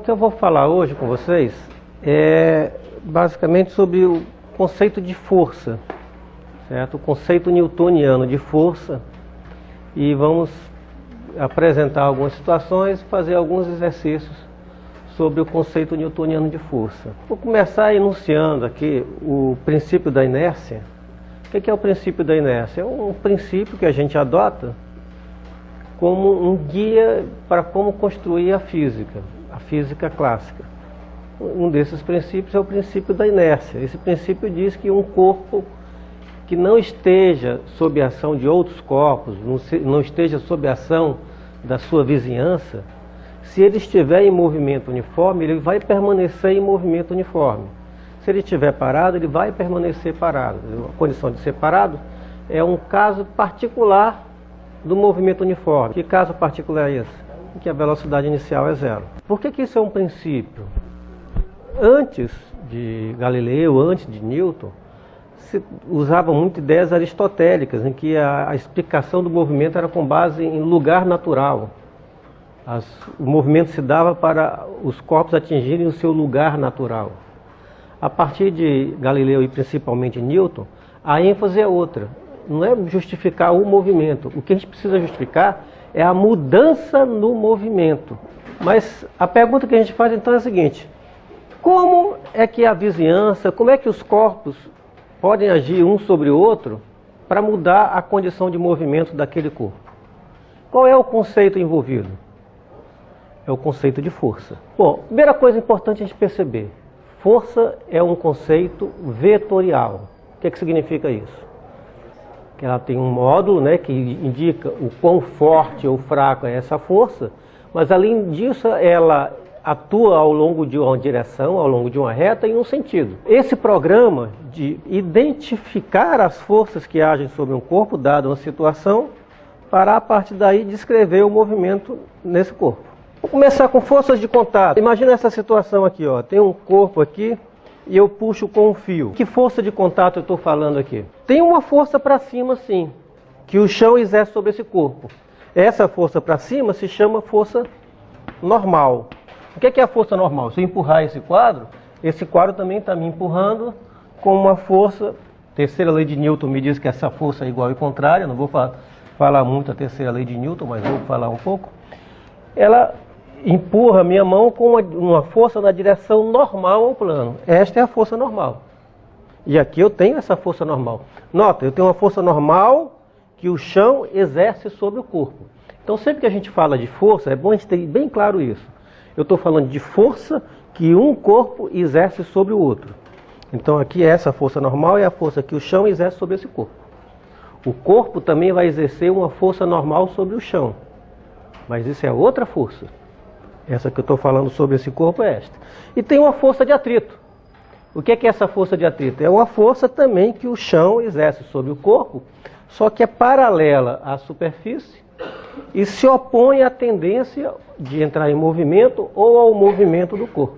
o que eu vou falar hoje com vocês é basicamente sobre o conceito de força, certo? O conceito newtoniano de força, e vamos apresentar algumas situações, fazer alguns exercícios sobre o conceito newtoniano de força. Vou começar enunciando aqui o princípio da inércia. O que é o princípio da inércia? É um princípio que a gente adota como um guia para como construir a física clássica. Um desses princípios é o princípio da inércia. Esse princípio diz que um corpo que não esteja sob a ação de outros corpos, não esteja sob a ação da sua vizinhança, se ele estiver em movimento uniforme, ele vai permanecer em movimento uniforme. Se ele estiver parado, ele vai permanecer parado. A condição de ser parado é um caso particular do movimento uniforme. Que caso particular é esse? Em que a velocidade inicial é zero. Por que isso é um princípio? Antes de Galileu, antes de Newton, se usava muito ideias aristotélicas, em que a explicação do movimento era com base em lugar natural. O movimento se dava para os corpos atingirem o seu lugar natural. A partir de Galileu e principalmente Newton, a ênfase é outra. Não é justificar o movimento. O que a gente precisa justificar é a mudança no movimento. Mas a pergunta que a gente faz então é a seguinte: como é que a vizinhança, como é que os corpos podem agir um sobre o outro para mudar a condição de movimento daquele corpo? Qual é o conceito envolvido? É o conceito de força. Bom, primeira coisa importante a gente perceber: força é um conceito vetorial. O que significa isso? Que ela tem um módulo, né, que indica o quão forte ou fraco é essa força, mas além disso ela atua ao longo de uma direção, ao longo de uma reta em um sentido. Esse programa de identificar as forças que agem sobre um corpo, dado uma situação, para a partir daí descrever o movimento nesse corpo. Vou começar com forças de contato. Imagina essa situação aqui, ó. Tem um corpo aqui e eu puxo com um fio. Que força de contato eu estou falando aqui? Tem uma força para cima, sim, que o chão exerce sobre esse corpo. Essa força para cima se chama força normal. O que é a força normal? Se eu empurrar esse quadro também está me empurrando com uma força. Terceira lei de Newton me diz que essa força é igual e contrária. Não vou falar muito a terceira lei de Newton, mas vou falar um pouco. Ela empurra minha mão com uma força na direção normal ao plano. Esta é a força normal. E aqui eu tenho essa força normal. Nota, eu tenho uma força normal que o chão exerce sobre o corpo. Então sempre que a gente fala de força, é bom a gente ter bem claro isso. Eu estou falando de força que um corpo exerce sobre o outro. Então aqui essa força normal é a força que o chão exerce sobre esse corpo. O corpo também vai exercer uma força normal sobre o chão. Mas isso é outra força. Essa que eu estou falando sobre esse corpo é esta. E tem uma força de atrito. O que é essa força de atrito? É uma força também que o chão exerce sobre o corpo, só que é paralela à superfície e se opõe à tendência de entrar em movimento ou ao movimento do corpo.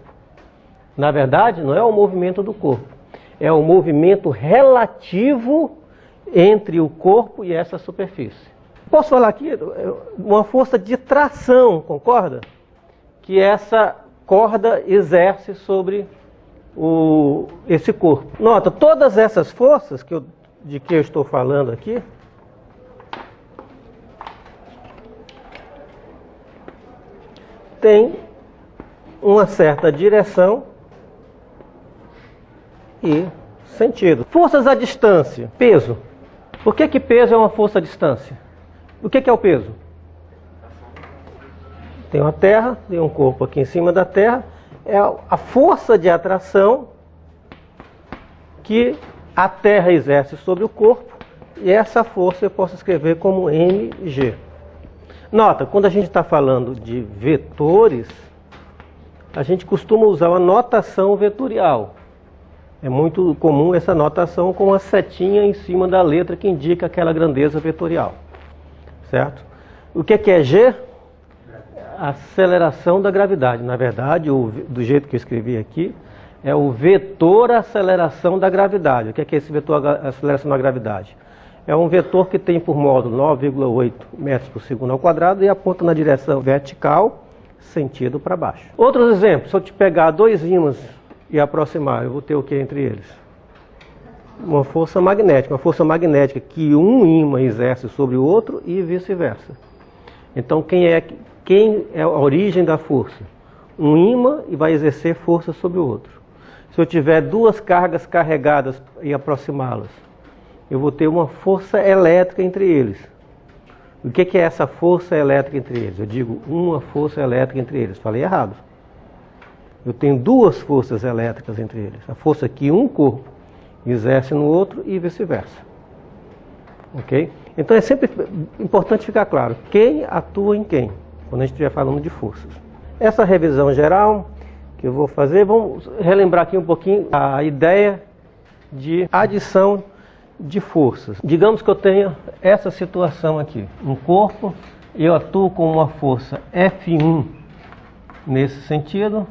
Na verdade, não é o movimento do corpo, é o movimento relativo entre o corpo e essa superfície. Posso falar aqui uma força de tração, concorda? Que essa corda exerce sobre esse corpo. Nota, todas essas forças de que eu estou falando aqui, tem uma certa direção e sentido. Forças à distância. Peso. Por que peso é uma força à distância? O que é o peso? Tem uma terra, tem um corpo aqui em cima da terra. É a força de atração que a terra exerce sobre o corpo. E essa força eu posso escrever como mg. Nota, quando a gente está falando de vetores, a gente costuma usar uma notação vetorial. É muito comum essa notação com uma setinha em cima da letra que indica aquela grandeza vetorial. Certo? O que é G? A aceleração da gravidade. Na verdade, do jeito que eu escrevi aqui, é o vetor aceleração da gravidade. O que é esse vetor aceleração da gravidade? É um vetor que tem por módulo 9,8 metros por segundo ao quadrado e aponta na direção vertical sentido para baixo. Outros exemplos, se eu te pegar dois ímãs e aproximar, eu vou ter o que entre eles? Uma força magnética que um ímã exerce sobre o outro e vice-versa. Então quem é a origem da força? Um ímã e vai exercer força sobre o outro. Se eu tiver duas cargas carregadas e aproximá-las, eu vou ter uma força elétrica entre eles. O que é essa força elétrica entre eles? Eu digo uma força elétrica entre eles. Falei errado. Eu tenho duas forças elétricas entre eles. A força que um corpo exerce no outro e vice-versa. Ok? Então é sempre importante ficar claro quem atua em quem, quando a gente estiver falando de forças. Essa revisão geral que eu vou fazer, vamos relembrar aqui um pouquinho a ideia de adição de forças. Digamos que eu tenha essa situação aqui, um corpo, eu atuo com uma força F1 nesse sentido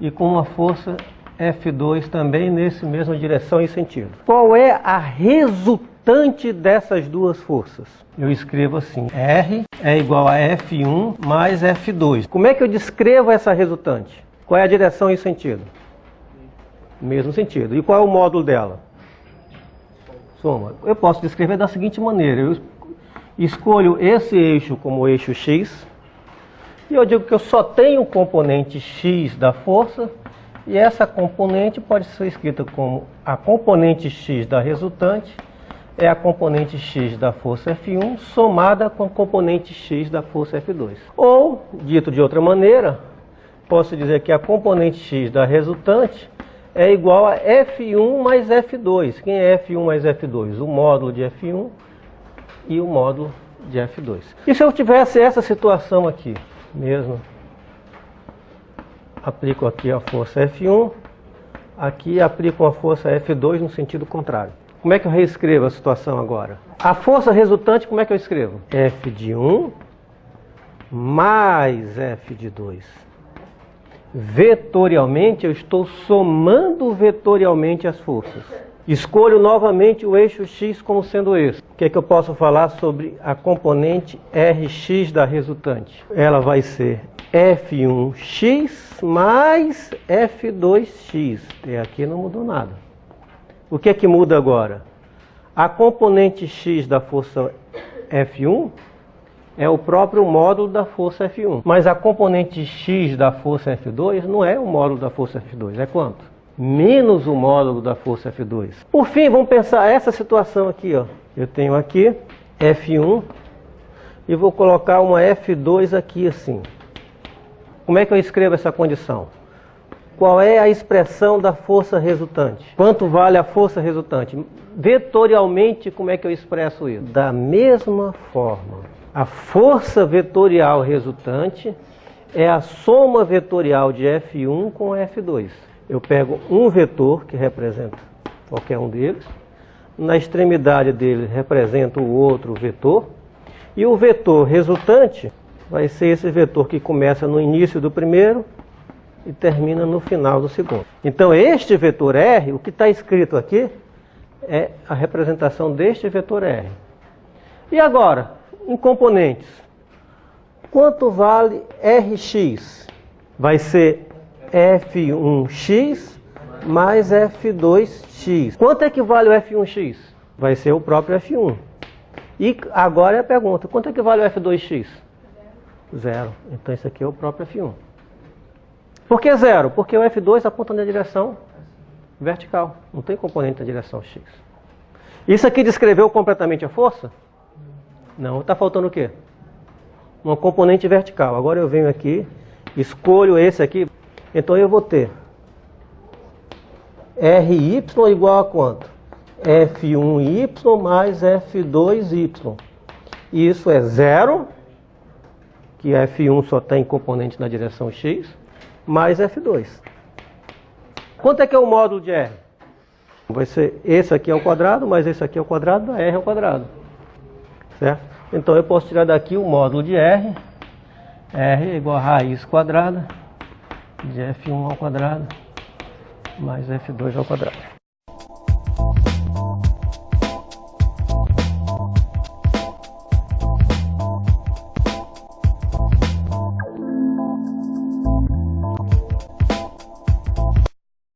e com uma força F2 também nesse mesma direção e sentido. Qual é a resultante dessas duas forças? Eu escrevo assim, R é igual a F1 mais F2. Como é que eu descrevo essa resultante? Qual é a direção e sentido? Mesmo sentido. E qual é o módulo dela? Soma. Eu posso descrever da seguinte maneira. Eu escolho esse eixo como eixo X. E eu digo que eu só tenho o componente X da força. E essa componente pode ser escrita como a componente X da resultante. É a componente X da força F1 somada com a componente X da força F2. Ou, dito de outra maneira, posso dizer que a componente X da resultante é igual a F1 mais F2. Quem é F1 mais F2? O módulo de F1 e o módulo de F2. E se eu tivesse essa situação aqui mesmo? Aplico aqui a força F1, aqui aplico a força F2 no sentido contrário. Como é que eu reescrevo a situação agora? A força resultante, como é que eu escrevo? F de 1 mais F de 2. Vetorialmente, eu estou somando vetorialmente as forças. Escolho novamente o eixo X como sendo esse. O que é que eu posso falar sobre a componente Rx da resultante? Ela vai ser F1x mais F2x. E aqui não mudou nada. O que é que muda agora? A componente X da força F1 é o próprio módulo da força F1. Mas a componente X da força F2 não é o módulo da força F2. É quanto? Menos o módulo da força F2. Por fim, vamos pensar essa situação aqui. Ó. Eu tenho aqui F1 e vou colocar uma F2 aqui assim. Como é que eu escrevo essa condição? Qual é a expressão da força resultante? Quanto vale a força resultante? Vetorialmente, como é que eu expresso isso? Da mesma forma. A força vetorial resultante é a soma vetorial de F1 com F2. Eu pego um vetor, que representa qualquer um deles, na extremidade dele representa o outro vetor, e o vetor resultante vai ser esse vetor que começa no início do primeiro e termina no final do segundo. Então este vetor R, o que está escrito aqui, é a representação deste vetor R. E agora, em componentes, quanto vale Rx? Vai ser F1x mais F2x. Quanto é que vale o F1x? Vai ser o próprio F1. E agora é a pergunta, quanto é que vale o F2x? Zero. Então isso aqui é o próprio F1. Por que zero? Porque o F2 aponta na direção vertical. Não tem componente na direção x. Isso aqui descreveu completamente a força? Não. Está faltando o quê? Uma componente vertical. Agora eu venho aqui, escolho esse aqui. Então eu vou ter Ry igual a quanto? F1y mais F2y. E isso é zero, que F1 só tem componente na direção x, mais F2. Quanto é que é o módulo de R? Vai ser esse aqui ao quadrado, mais esse aqui ao quadrado, da R ao quadrado. Certo? Então eu posso tirar daqui o módulo de R. R é igual a raiz quadrada de F1 ao quadrado mais F2 ao quadrado.